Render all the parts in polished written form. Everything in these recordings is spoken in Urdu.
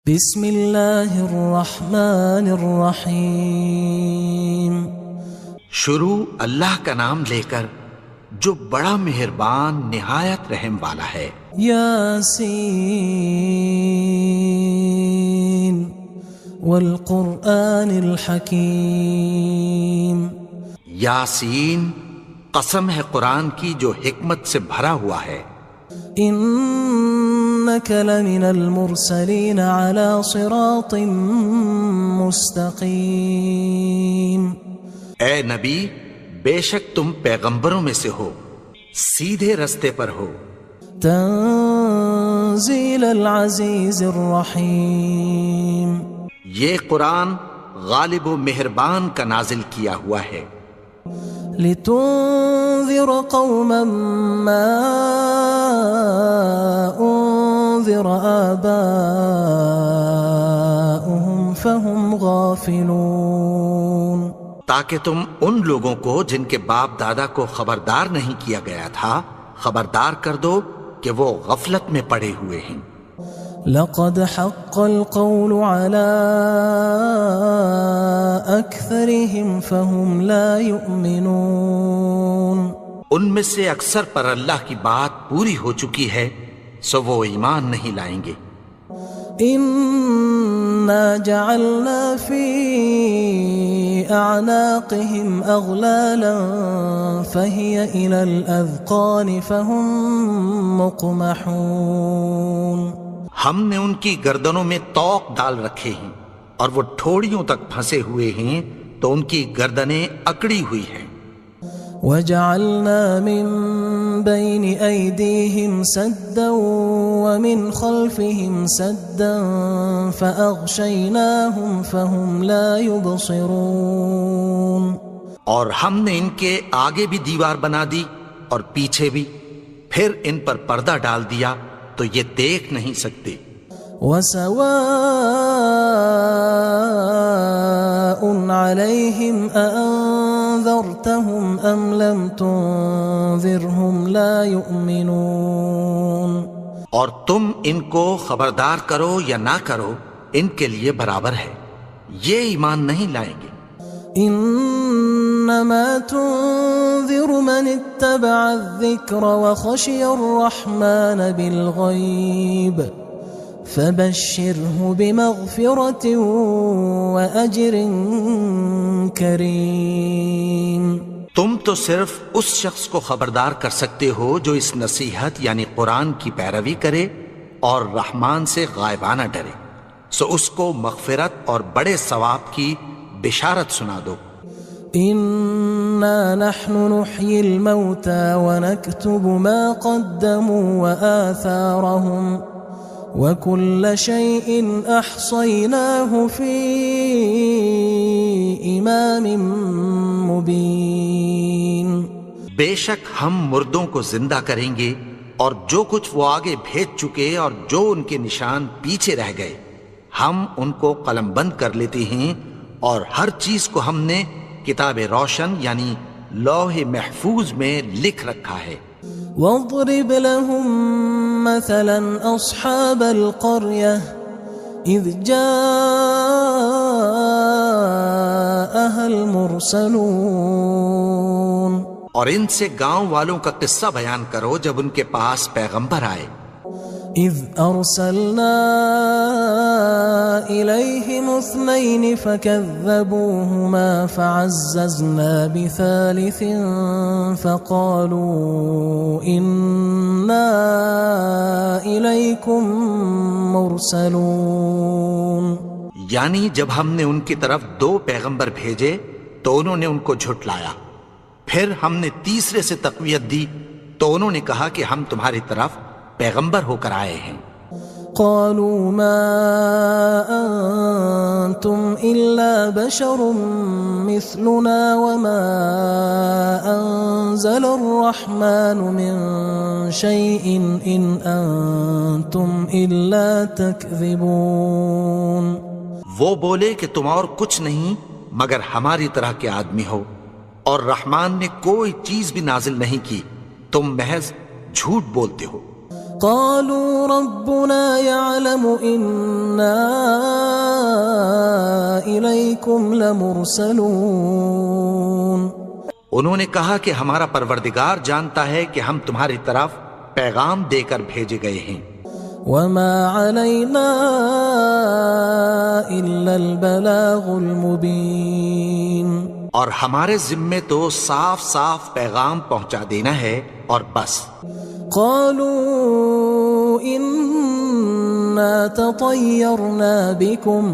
بسم اللہ الرحمن الرحیم۔ شروع اللہ کا نام لے کر جو بڑا مہربان نہایت رحم والا ہے۔ یاسین والقرآن الحکیم۔ یاسین، قسم ہے قرآن کی جو حکمت سے بھرا ہوا ہے۔ انک لمن المرسلین علی صراط مستقیم۔ اے نبی، بے شک تم پیغمبروں میں سے ہو، سیدھے رستے پر ہو۔ تنزیل العزیز الرحیم۔ یہ قرآن غالب و مہربان کا نازل کیا ہوا ہے۔ لتنذر قوما ما انذر آباؤهم فهم غافلون۔ تاکہ تم ان لوگوں کو جن کے باپ دادا کو خبردار نہیں کیا گیا تھا خبردار کر دو کہ وہ غفلت میں پڑے ہوئے ہیں۔ لقد حق القول على أكثرهم فهم لا يؤمنون۔ ان میں سے اکثر پر اللہ کی بات پوری ہو چکی ہے سو وہ ایمان نہیں لائیں گے۔ إنا جعلنا في أعناقهم أغلالا فهي إلى الأذقان فهم مقمحون۔ ہم نے ان کی گردنوں میں طوق ڈال رکھے ہیں اور وہ ٹھوڑیوں تک پھنسے ہوئے ہیں تو ان کی گردنیں اکڑی ہوئی ہیں۔ وجعلنا من بين أيديهم سدا ومن خلفهم سدا فأغشيناهم فهم لا يبصرون۔ اور ہم نے ان کے آگے بھی دیوار بنا دی اور پیچھے بھی، پھر ان پر پردہ ڈال دیا تو یہ دیکھ نہیں سکتے۔ وسواء عليهم أأنذرتهم أم لم تنذرهم لا يؤمنون۔ اور تم ان کو خبردار کرو یا نہ کرو ان کے لیے برابر ہے، یہ ایمان نہیں لائیں گے۔ انما تنذر من اتبع الذکر وخشی الرحمن بالغیب فبشره بمغفرة وأجر کریم۔ تم تو صرف اس شخص کو خبردار کر سکتے ہو جو اس نصیحت یعنی قرآن کی پیروی کرے اور رحمان سے غائبانہ ڈرے، سو اس کو مغفرت اور بڑے ثواب کی بشارت سنا دو۔ انا نحن نحيي الموتى ونكتب ما قدموا وآثارهم وكل شيء احصيناه في امام مبين۔ بے شک ہم مردوں کو زندہ کریں گے اور جو کچھ وہ آگے بھیج چکے اور جو ان کے نشان پیچھے رہ گئے ہم ان کو قلم بند کر لیتے ہیں، اور ہر چیز کو ہم نے کتاب روشن یعنی لوح محفوظ میں لکھ رکھا ہے۔ واضرب لهم مثلا اصحاب القرية اذ جاءها المرسلون۔ اور ان سے گاؤں والوں کا قصہ بیان کرو جب ان کے پاس پیغمبر آئے۔ اذ ارسلنا الیہم اثنین فکذبوہما فعززنا بثالث فقالوا انا الیکم مرسلون۔ یعنی جب ہم نے ان کی طرف 2 پیغمبر بھیجے تو انہوں نے ان کو جھٹلایا، پھر ہم نے تیسرے سے تقویت دی تو انہوں نے کہا کہ ہم تمہاری طرف پیغمبر ہو کر آئے ہیں۔ قالوا ما انتم الا بشر مثلنا وما انزل الرحمن من شيء ان انتم الا تكذبون۔ وہ بولے کہ تم اور کچھ نہیں مگر ہماری طرح کے آدمی ہو، اور رحمان نے کوئی چیز بھی نازل نہیں کی، تم محض جھوٹ بولتے ہو۔ قالوا ربنا يعلم إنا إليكم لمرسلون. انہوں نے کہا کہ ہمارا پروردگار جانتا ہے کہ ہم تمہاری طرف پیغام دے کر بھیجے گئے ہیں. وما علينا إلا البلاغ المبين. اور ہمارے ذمے تو صاف صاف پیغام پہنچا دینا ہے اور بس. قالوا إنا تطيرنا بكم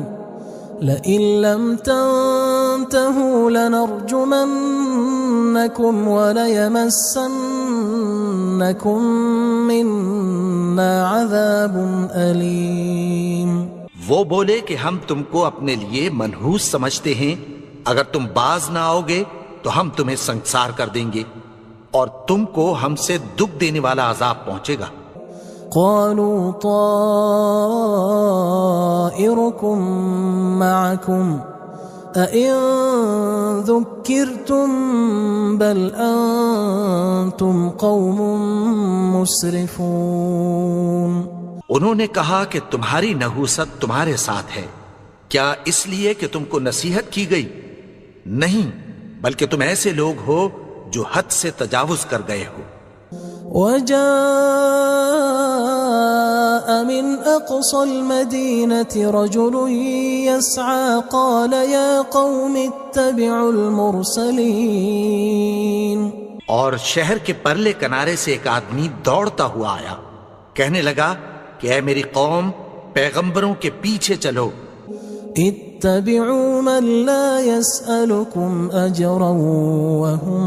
لئن لم تنتهوا لنرجمنكم وليمسنكم منا عذاب أليم. وہ بولے کہ ہم تم کو اپنے لیے منحوس سمجھتے ہیں، اگر تم باز نہ آؤ گے تو ہم تمہیں سنگسار کر دیں گے اور تم کو ہم سے دکھ دینے والا عذاب پہنچے گا. قالوا طائركم معكم أئن ذكرتم بل أنتم قوم مسرفون. انہوں نے کہا کہ تمہاری نحوست تمہارے ساتھ ہے، کیا اس لیے کہ تم کو نصیحت کی گئی؟ نہیں، بلکہ تم ایسے لوگ ہو جو حد سے تجاوز کر گئے ہو. وجاء من أقصى المدينة رجل يسعى قال يا قوم اتبعوا المرسلين. اور شہر کے پرلے کنارے سے ایک آدمی دوڑتا ہوا آیا، کہنے لگا کہ اے میری قوم، پیغمبروں کے پیچھے چلو. اتبعوا من لا يسألكم أجرا وهم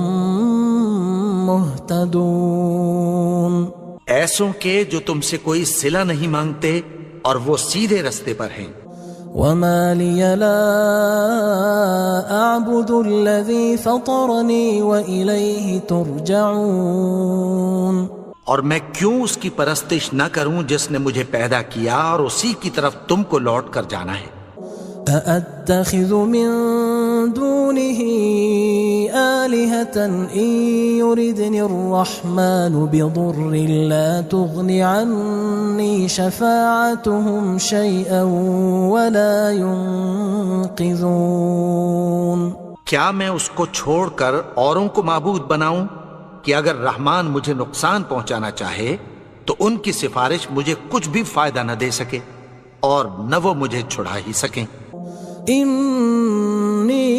مهتدون. ایسوں کے جو تم سے کوئی صلہ نہیں مانگتے اور وہ سیدھے رستے پر ہیں. وما لي لا أعبد الذي فطرني وإليه ترجعون. اور میں کیوں اس کی پرستش نہ کروں جس نے مجھے پیدا کیا اور اسی کی طرف تم کو لوٹ کر جانا ہے. أأتخذ من دونه آلهة إن يردني الرحمن بضر لا تغن عني شفاعتهم شيئا ولا ينقذون. کیا میں اس کو چھوڑ کر اوروں کو معبود بناؤں کہ اگر رحمان مجھے نقصان پہنچانا چاہے تو ان کی سفارش مجھے کچھ بھی فائدہ نہ دے سکے اور نہ وہ مجھے چھڑا ہی سکیں. إني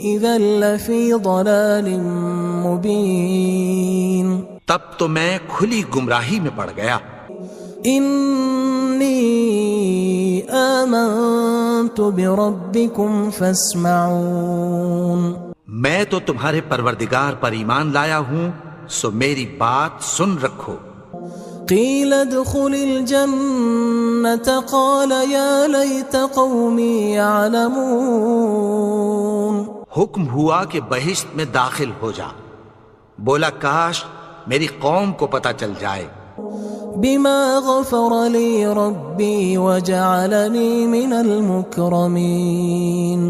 إذا لفي ضلال مبين. تب تو میں کھلی گمراہی میں پڑ گیا. إني آمنت بربكم فاسمعون. میں تو تمہارے پروردگار پر ایمان لایا ہوں، سو میری بات سن رکھو. قيل ادخل الجنة قال يا ليت قومي يعلمون. حکم ہوا کہ بہشت میں داخل ہو جا. بولا کاش میری قوم کو پتہ چل جائے. بما غفر لي ربي وجعلني من المكرمين.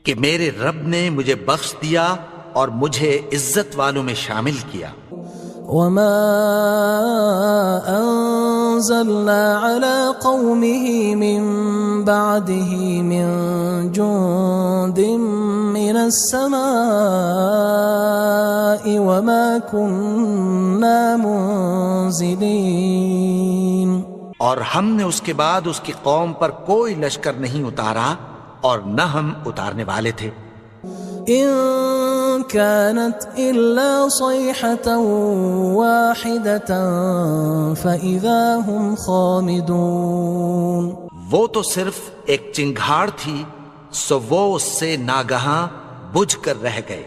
کہ میرے رب نے مجھے بخش دیا اور مجھے عزت والوں میں شامل کیا. وما أنزلنا على قومه من بعده من جند من السماء وما كنا منزلين. اور ہم نے اس کے بعد اس کی قوم پر کوئی لشکر نہیں اتارا اور نہ ہم اتارنے والے تھے. إن كانت إلا صيحة واحدة فإذا هم خامدون. وہ تو صرف ایک چنگھاڑ تھی، سو وہ اس سے ناگہاں بجھ کر رہ گئے.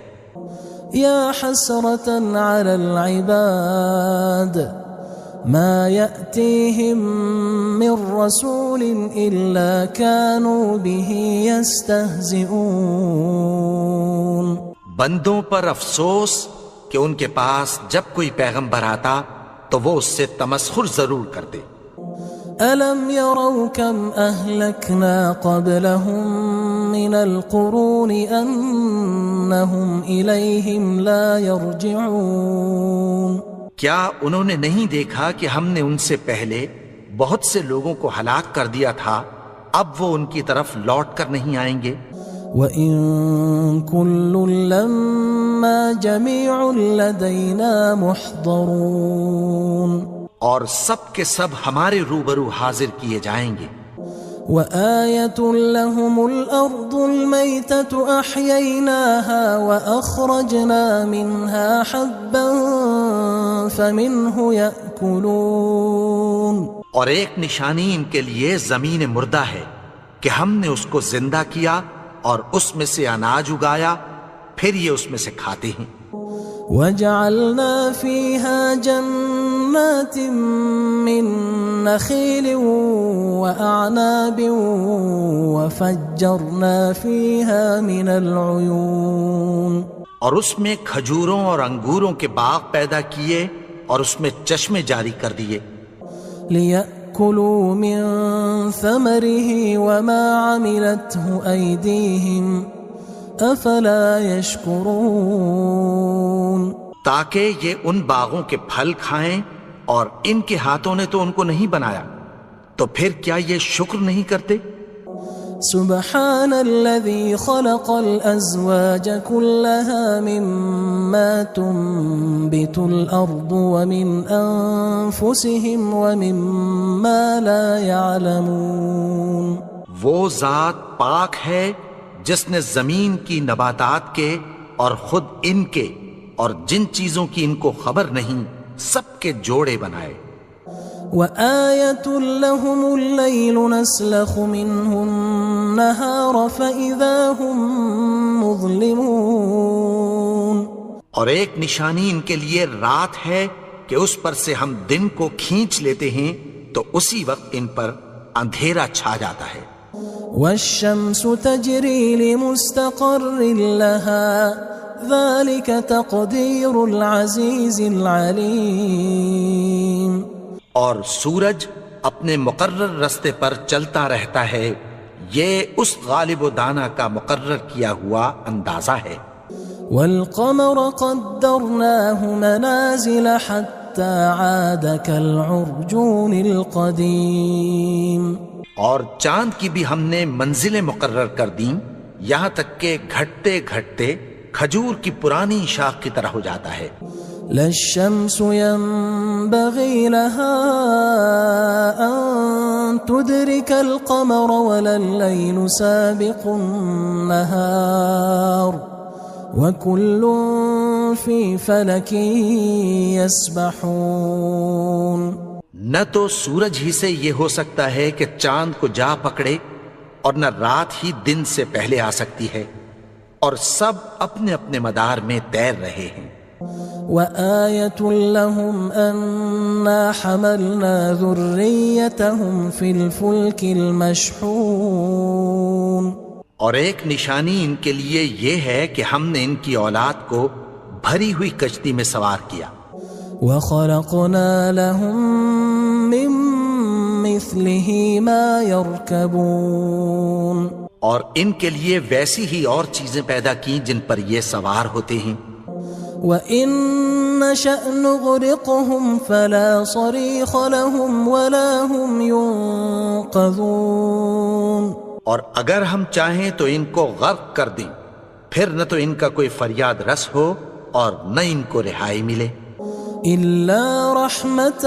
يا حسرة على العباد ما يأتيهم من رسول إلا كانوا به يستهزئون. بندوں پر افسوس کہ ان کے پاس جب کوئی پیغمبر آتا تو وہ اس سے تمسخر ضرور کرتے. ألم يروا كم أهلكنا قبلهم من القرون أنهم إليهم لا يرجعون. کیا انہوں نے نہیں دیکھا کہ ہم نے ان سے پہلے بہت سے لوگوں کو ہلاک کر دیا تھا، اب وہ ان کی طرف لوٹ کر نہیں آئیں گے؟ وَإِن كُلٌّ لَمَّا جَمِيعٌ لَدَيْنَا مُحْضَرُونَ، اور سب کے سب ہمارے روبرو حاضر کیے جائیں گے۔ وَآيَةٌ لَهُمُ الْأَرْضُ الْمَيْتَةُ أَحْيَيْنَاهَا وَأَخْرَجْنَا مِنْهَا حَبًّا فَمِنْهُ يَأْكُلُونَ، اور ایک نشانی ان کے لیے زمین مردہ ہے کہ ہم نے اس کو زندہ کیا اور اس میں سے اناج اگایا، پھر یہ اس میں سے کھاتے ہیں۔ وَجَعَلْنَا فِيهَا جَنَّاتٍ مِّن نَخِيلٍ وَأَعْنَابٍ وَفَجَّرْنَا فِيهَا مِنَ الْعُيُونِ، اور اس میں کھجوروں اور انگوروں کے باغ پیدا کیے اور اس میں چشمے جاری کر دیے، لِيَأْكُلُوا مِن ثَمَرِهِ وَمَا عَمِلَتْهُ أَيْدِيهِمْ أَفَلَا يَشْكُرُونَ، تاکہ یہ ان باغوں کے پھل کھائیں، اور ان کے ہاتھوں نے تو ان کو نہیں بنایا، تو پھر کیا یہ شکر نہیں کرتے؟ سبحان الذي خلق الأزواج كلها مما تنبت الأرض ومن أنفسهم ومما لا يعلمون، وہ ذات پاک ہے جس نے زمین کی نباتات کے اور خود ان کے اور جن چیزوں کی ان کو خبر نہیں سب کے جوڑے بنائے۔ وَآيَةٌ لَهُمُ اللَّيْلُ نَسْلَخُ مِنْهُ النَّهَارَ فَإِذَا هُمْ مُظْلِمُونَ، اور ایک نشانی ان کے لیے رات ہے کہ اس پر سے ہم دن کو کھینچ لیتے ہیں تو اسی وقت ان پر اندھیرا چھا جاتا ہے۔ وَالشَّمْسُ تَجْرِي لِمُسْتَقَرٍّ لَهَا ذَلِكَ تَقْدِيرُ الْعَزِيزِ الْعَلِيمِ، اور سورج اپنے مقرر رستے پر چلتا رہتا ہے، یہ اس غالب و دانا کا مقرر کیا ہوا اندازہ ہے۔ وَالْقَمَرَ قَدَّرْنَاهُ مَنَازِلَ حَتَّى عَادَ كَالْعُرْجُونِ الْقَدِيمِ، اور چاند کی بھی ہم نے منزلیں مقرر کر دیں، یہاں تک کہ گھٹتے گھٹتے کھجور کی پرانی شاخ کی طرح ہو جاتا ہے۔ لا الشمس ينبغي لها أن تدرك القمر ولا الليل سابق النهار وكل في فلك يسبحون، نہ تو سورج ہی سے یہ ہو سکتا ہے کہ چاند کو جا پکڑے، اور نہ رات ہی دن سے پہلے آ سکتی ہے، اور سب اپنے اپنے مدار میں تیر رہے ہیں۔ وَآيَةٌ لَهُمْ أَنَّا حَمَلْنَا ذُرِّيَّتَهُمْ فِي الْفُلْكِ الْمَشْحُونِ، اور ایک نشانی ان کے لیے یہ ہے کہ ہم نے ان کی اولاد کو بھری ہوئی کشتی میں سوار کیا۔ وَخَلَقْنَا لَهُم مِّن مِّثْلِهِ مَا يَرْكَبُونَ، اور ان کے لیے ویسی ہی اور چیزیں پیدا کی جن پر یہ سوار ہوتے ہیں۔ وَإِن نَّشَأْ نُغْرِقْهُمْ فَلَا صَرِيخَ لَهُمْ وَلَا هُمْ يُنقَذُونَ، اور اگر ہم چاہیں تو ان کو غرق کر دیں، پھر نہ تو ان کا کوئی فریاد رس ہو اور نہ ان کو رہائی ملے۔ إِلَّا رَحْمَةً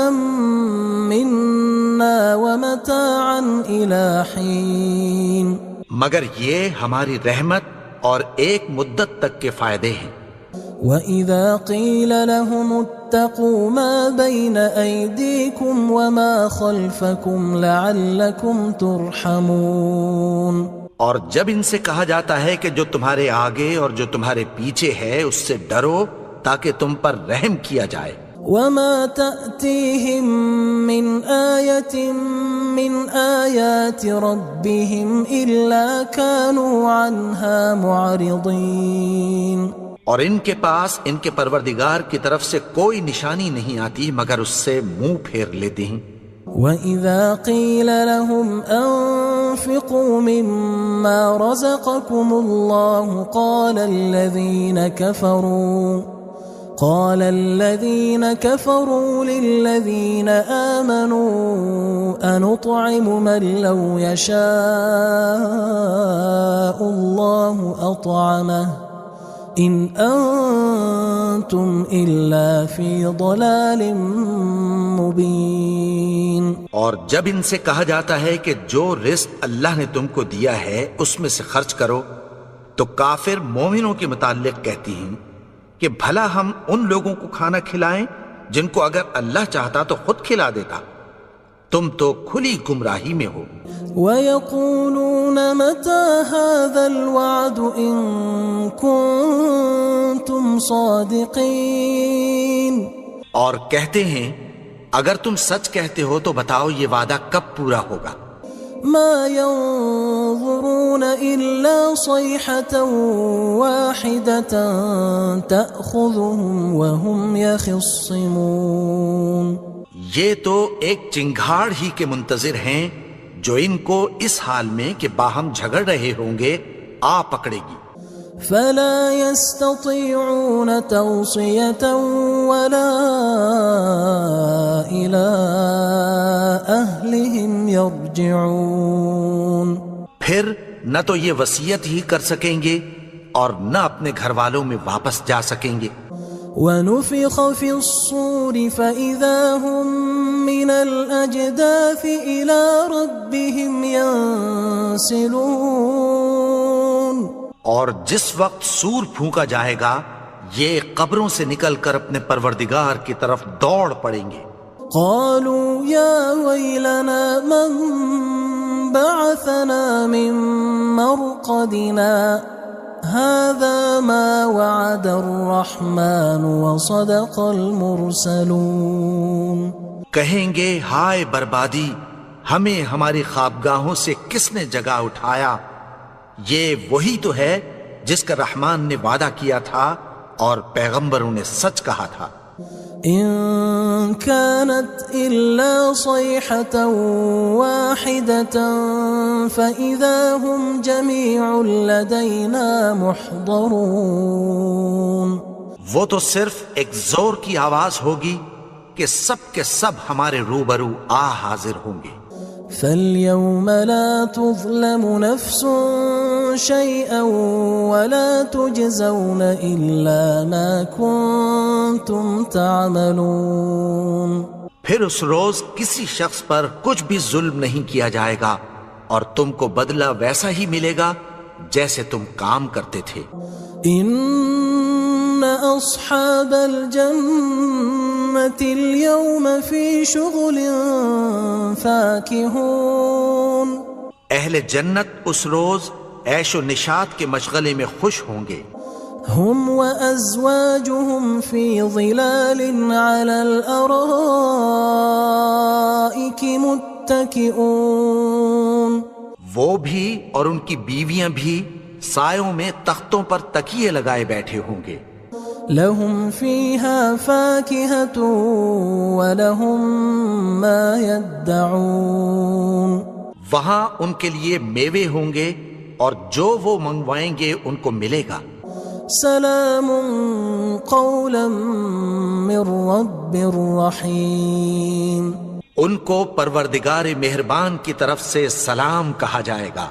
مِّنَّا وَمَتَاعًا إِلَى حِينٍ، مگر یہ ہماری رحمت اور ایک مدت تک کے فائدے ہیں۔ وَإِذَا قِيلَ لَهُمُ اتَّقُوا مَا بَيْنَ أَيْدِيكُمْ وَمَا خَلْفَكُمْ لَعَلَّكُمْ تُرْحَمُونَ، اور جب ان سے کہا جاتا ہے کہ جو تمہارے آگے اور جو تمہارے پیچھے ہے اس سے ڈرو تاکہ تم پر رحم کیا جائے۔ وَمَا تَأْتِيهِم مِّنْ آيَةٍ مِّنْ آيَاتِ رَبِّهِمْ إِلَّا كَانُوا عَنْهَا مُعْرِضِينَ، اور ان کے پاس ان کے پروردگار کی طرف سے کوئی نشانی نہیں آتی مگر اس سے منہ پھیر لیتے ہیں۔ وَإِذَا قِيلَ لَهُمْ أَنفِقُوا مِمَّا رَزَقَكُمُ اللَّهُ قال الذين كفروا للذين آمنوا أنطعم من لو يشاء الله أطعمه إن أنتم إلا في ضلال مبين. اور جب ان سے کہا جاتا ہے کہ جو رزق اللہ نے تم کو دیا ہے اس میں سے خرچ کرو، تو کافر مومنوں کے متعلق کہتی ہیں کہ بھلا ہم ان لوگوں کو کھانا کھلائیں جن کو اگر اللہ چاہتا تو خود کھلا دیتا. تم تو کھلی گمراہی میں ہو. وَيَقُولُونَ مَتَى هَذَا الْوَعْدُ إِن كُنتُمْ صَادِقِينَ. اور کہتے ہیں اگر تم سچ کہتے ہو تو بتاؤ یہ وعدہ کب پورا ہوگا. ما ينظرون إلا صيحة واحدة تأخذهم وهم يخصمون. یہ تو ایک چنگھاڑ ہی کے منتظر ہیں جو ان کو اس حال میں کہ باہم جھگڑ رہے ہوں گے آ پکڑے گی. فلا يستطيعون توصية ولا إلى أهلهم يرجعون. پھر نہ تو یہ وصیت ہی کر سکیں گے اور نہ اپنے گھر والوں میں واپس جا سکیں گے. وَنُفِخَ فِي الصُّورِ فَإِذَا هُم مِّنَ الْأَجْدَاثِ إِلَى رَبِّهِمْ يَنسِلُونَ. اور جس وقت سور پھونکا جائے گا یہ قبروں سے نکل کر اپنے پروردگار کی طرف دوڑ پڑیں گے. قالوا يا ويلنا من بعثنا من مرقدنا هذا ما وعد الرحمن وصدق المرسلون. کہیں گے ہائے بربادی، ہمیں ہماری خوابگاہوں سے کس نے جگا اٹھایا. یہ وہی تو ہے جس کا رحمان نے وعدہ کیا تھا اور پیغمبروں نے سچ کہا تھا. إن كانت إلا صيحة واحدة فإذا هم جميع لدينا محضرون. وہ تو صرف ایک زور کی آواز ہوگی کہ سب کے سب ہمارے روبرو آ حاضر ہوں گے. فاليوم لا تظلم نفس شيئا ولا تجزون إلا ما كنتم تعملون. پھر اس روز کسی شخص پر کچھ بھی ظلم نہیں کیا جائے گا اور تم کو بدلہ ویسا ہی ملے گا جیسے تم کام کرتے تھے. إن أصحاب الجنة اليوم في شغل فاكهون. اہل جنت اس روز عیش و نشاط کے مشغلے میں خوش ہوں گے. هم وأزواجهم في ظلال على الأرائك متكئون. وہ بھی اور ان کی بیویاں بھی سایوں میں تختوں پر تکیے لگائے بیٹھے ہوں گے. لهم فيها فاكهة ولهم ما يدعون. وہاں ان کے لیے میوے ہوں گے اور جو وہ منگوائیں گے ان کو ملے گا. سلام قولا من رب رحیم. ان کو پروردگار مہربان کی طرف سے سلام کہا جائے گا.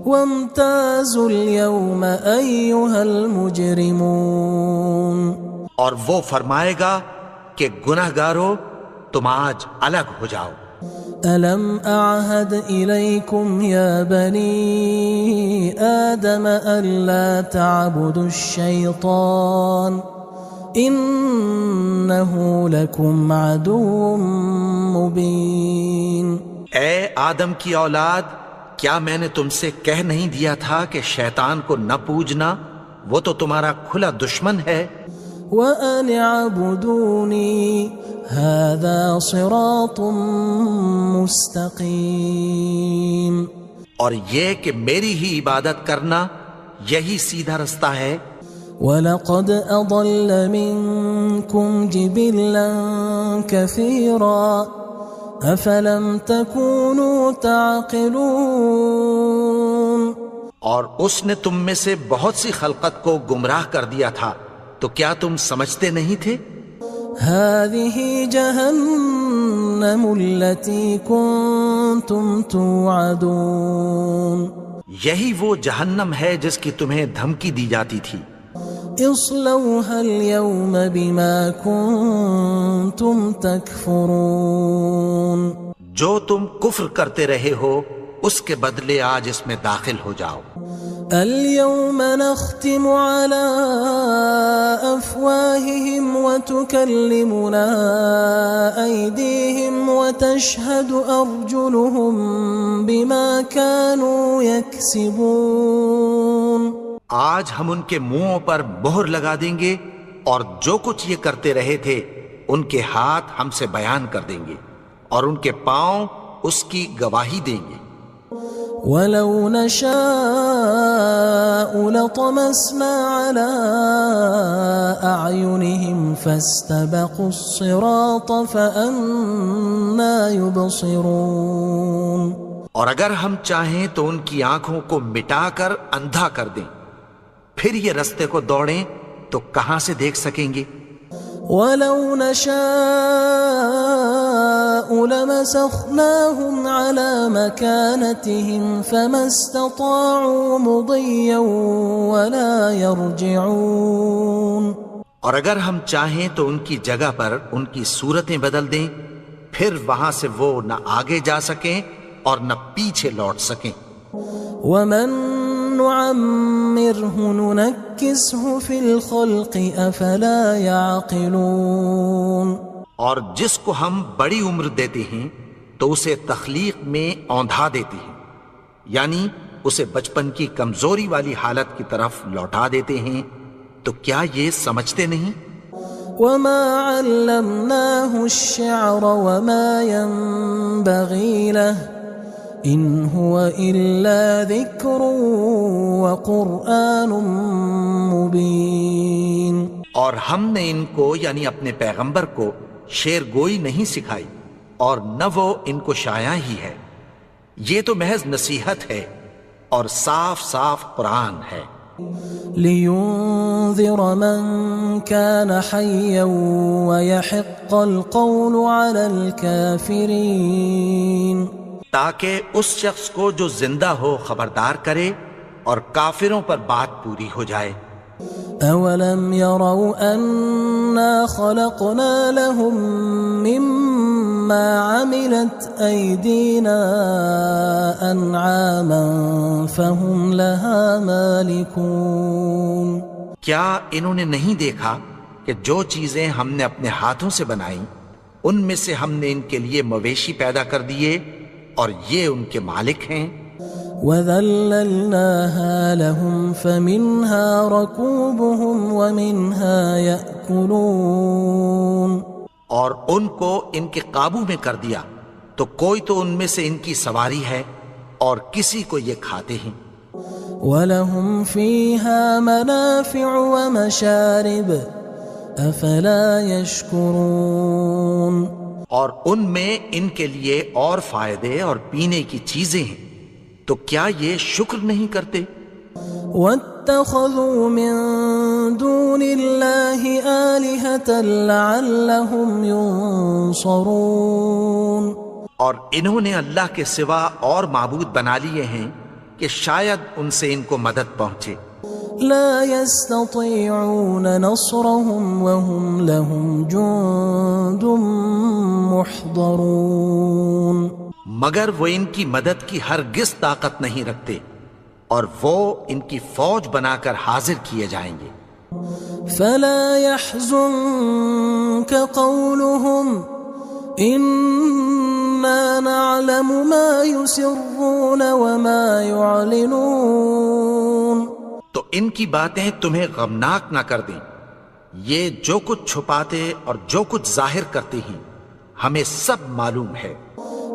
وامتازوا اليوم أيها المجرمون. اور وہ فرمائے گا کہ گناہگارو تم آج الگ ہو جاؤ. ألم أعهد إليكم يا بني آدم ألا تعبدوا الشيطان إنه لكم عدو مبين. اے آدم کی اولاد، کیا میں نے تم سے کہہ نہیں دیا تھا کہ شیطان کو نہ پوجنا، وہ تو تمہارا کھلا دشمن ہے. وَأَنِ اعْبُدُونِي هَذَا صِرَاطٌ مُسْتَقِيمٌ. اور یہ کہ میری ہی عبادت کرنا یہی سیدھا رستہ ہے. وَلَقَدْ أَضَلَّ مِنْكُمْ جِبِلًّا كَثِيرًا أَفَلَمْ تَكُونُوا تَعْقِلُونَ. اور اس نے تم میں سے بہت سی خلقت کو گمراہ کر دیا تھا، تو کیا تم سمجھتے نہیں تھے؟ هذه جهنم التي كنتم توعدون یہی وہ جہنم ہے جس کی تمہیں دھمکی دی جاتی تھی. اصلوها اليوم بما كنتم تكفرون جو تم کفر کرتے رہے ہو اس کے بدلے آج اس میں داخل ہو جاؤ. اليوم نختم على أفواههم وتكلمنا أيديهم وتشهد أرجلهم بما كانوا يكسبون. آج ہم ان کے منہوں پر مہر لگا دیں گے اور جو کچھ یہ کرتے رہے تھے ان کے ہاتھ ہم سے بیان کر دیں گے اور ان کے پاؤں اس کی گواہی دیں گے. وَلَوْ نَشَاءُ لَطَمَسْنَا عَلَىٰ أَعْيُنِهِمْ فَاسْتَبَقُوا الصِّرَاطَ فَأَنَّىٰ يُبْصِرُونَ. اور اگر ہم چاہیں تو ان کی آنکھوں کو مٹا کر اندھا کر دیں، پھر یہ رستے کو دوڑیں تو کہاں سے دیکھ سکیں گے؟ وَلَوْ نَشَاءُ لَمَسَخْنَاهُمْ عَلَىٰ مَكَانَتِهِمْ فَمَا اسْتَطَاعُوا مُضِيًّا وَلَا يَرْجِعُونَ. اور اگر ہم چاہیں تو ان کی جگہ پر ان کی صورتیں بدل دیں، پھر وہاں سے وہ نہ آگے جا سکیں اور نہ پیچھے لوٹ سکیں. وَمَن نُعَمِّرْهُ نُنَكِّسْهُ فِي الْخَلْقِ أَفَلَا يَعْقِلُونَ. اور جس کو ہم بڑی عمر دیتے ہیں تو اسے تخلیق میں اوندھا دیتے ہیں، یعنی اسے بچپن کی کمزوری والی حالت کی طرف لوٹا دیتے ہیں. تو کیا یہ سمجھتے نہیں؟ وَمَا عَلَّمْنَاهُ الشِّعْرَ وَمَا يَنبَغِي لَهُ إِنْ هُوَ إِلَّا ذِكْرٌ وَقُرْآنٌ مُبِينٌ. اور ہم نے ان کو یعنی اپنے پیغمبر کو شعر گوئی نہیں سکھائی اور نہ وہ ان کو شایع ہی ہے، یہ تو محض نصیحت ہے اور صاف صاف قرآن ہے. لِيُنذِرَ مَن كَانَ حَيًّا وَيَحِقَّ الْقَوْلُ عَلَى الْكَافِرِينَ. تاکہ اس شخص کو جو زندہ ہو خبردار کرے اور کافروں پر بات پوری ہو جائے. أَوَلَمْ يَرَوْا أَنَّا خَلَقْنَا لَهُم مِّمَّا عَمِلَتْ أَيْدِينَا أَنْعَامًا فَهُمْ لَهَا مَالِكُونَ. کیا انہوں نے نہیں دیکھا کہ جو چیزیں ہم نے اپنے ہاتھوں سے بنائیں ان میں سے ہم نے ان کے لیے مویشی پیدا کر دیے اور یہ ان کے مالک ہیں. وَذَلَّلْنَاهَا لَهُمْ فَمِنْهَا رَكُوبُهُمْ وَمِنْهَا يَأْكُلُونَ. اور ان کو ان کے قابو میں کر دیا تو کوئی تو ان میں سے ان کی سواری ہے اور کسی کو یہ کھاتے ہیں. وَلَهُمْ فِيهَا مَنَافِعُ وَمَشَارِبُ أَفَلَا يَشْكُرُونَ. اور ان میں ان کے لیے اور فائدے اور پینے کی چیزیں ہیں، تو کیا یہ شکر نہیں کرتے؟ وَاتَّخَذُوا مِن دُونِ اللَّهِ آلِهَةً لَعَلَّهُمْ يُنصَرُونَ. اور انہوں نے اللہ کے سوا اور معبود بنا لیے ہیں کہ شاید ان سے ان کو مدد پہنچے. لا يستطيعون نصرهم وهم لهم جند محضرون. مگر وہ ان کی مدد کی ہرگز طاقت نہیں رکھتے اور وہ ان کی فوج بنا کر حاضر کیے جائیں گے. فلا يحزنك قولهم إنا نعلم ما يسرون وما يعلنون. تو ان کی باتیں تمہیں غمناک نہ کر دیں، یہ جو کچھ چھپاتے اور جو کچھ ظاہر کرتے ہیں ہمیں سب معلوم ہے.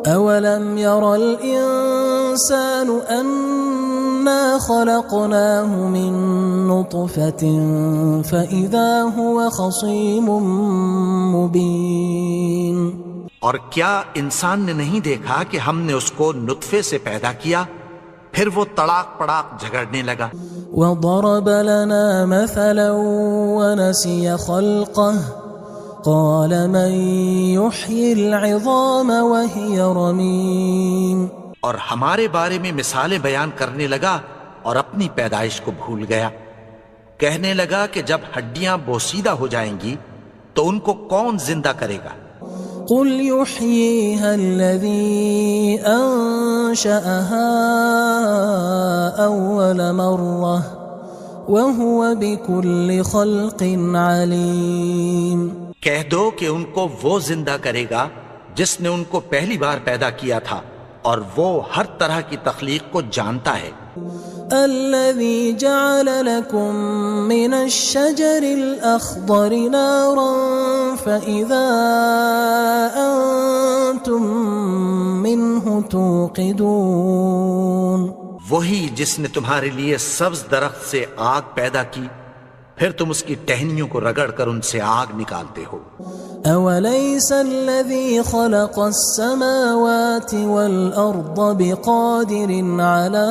أَوَلَمْ يَرَ الْإِنسَانُ أَنَّا خَلَقْنَاهُ مِن نُّطْفَةٍ فَإِذَا هُوَ خَصِيمٌ مُّبِينٌ. اور کیا انسان نے نہیں دیکھا کہ ہم نے اس کو نطفے سے پیدا کیا، پھر وہ تڑاک پڑاک جھگڑنے لگا. وضرب لنا مثلا ونسي خلقه قال من يحيي العظام وهي رميم اور ہمارے بارے میں مثالیں بیان کرنے لگا اور اپنی پیدائش کو بھول گیا. کہنے لگا کہ جب ہڈیاں بوسیدہ ہو جائیں گی تو ان کو کون زندہ کرے گا؟ قل يحييها الذي أنشأها أول مرة وهو بكل خلق عليم. کہہ دو کہ ان کو وہ زندہ کرے گا جس نے ان کو پہلی بار پیدا کیا تھا اور وہ ہر طرح کی تخلیق کو جانتا ہے. الذي جعل لكم من الشجر الأخضر نارا فإذا أنتم منه توقدون. وہی جس نے تمہارے لیے سبز درخت سے آگ پیدا کی پھر تم اس کی ٹہنیوں کو رگڑ کر ان سے آگ نکالتے ہو. أوليس الذي خلق السماوات والأرض بقادر على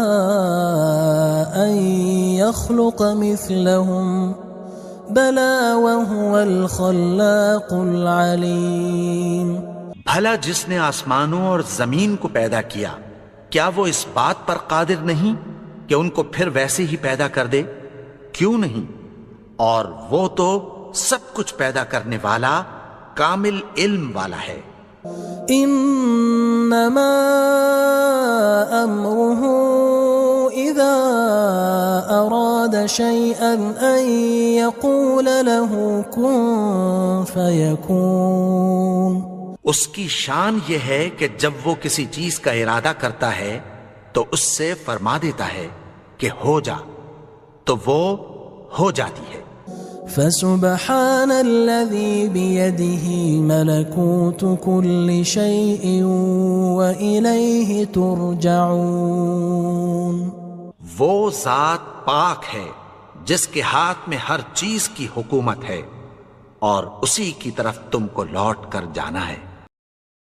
أن يخلق مثلهم بلى وهو الخلاق العليم. بھلا جس نے آسمانوں اور زمین کو پیدا کیا کیا وہ اس بات پر قادر نہیں کہ ان کو پھر ویسے ہی پیدا کر دے؟ کیوں نہیں؟ اور وہ تو سب کچھ پیدا کرنے والا کامل علم والا ہے. انما امره اذا اراد شيئا ان يقول له كن فيكون. اس کی شان یہ ہے کہ جب وہ کسی چیز کا ارادہ کرتا ہے تو اس سے فرما دیتا ہے کہ ہو جا تو وہ ہو جاتی ہے. فسبحان الذي بيده ملكوت كل شيء وإليه ترجعون. وہ ذات پاک ہے جس کے ہاتھ میں ہر چیز کی حکومت ہے اور اسی کی طرف تم کو لوٹ کر جانا ہے.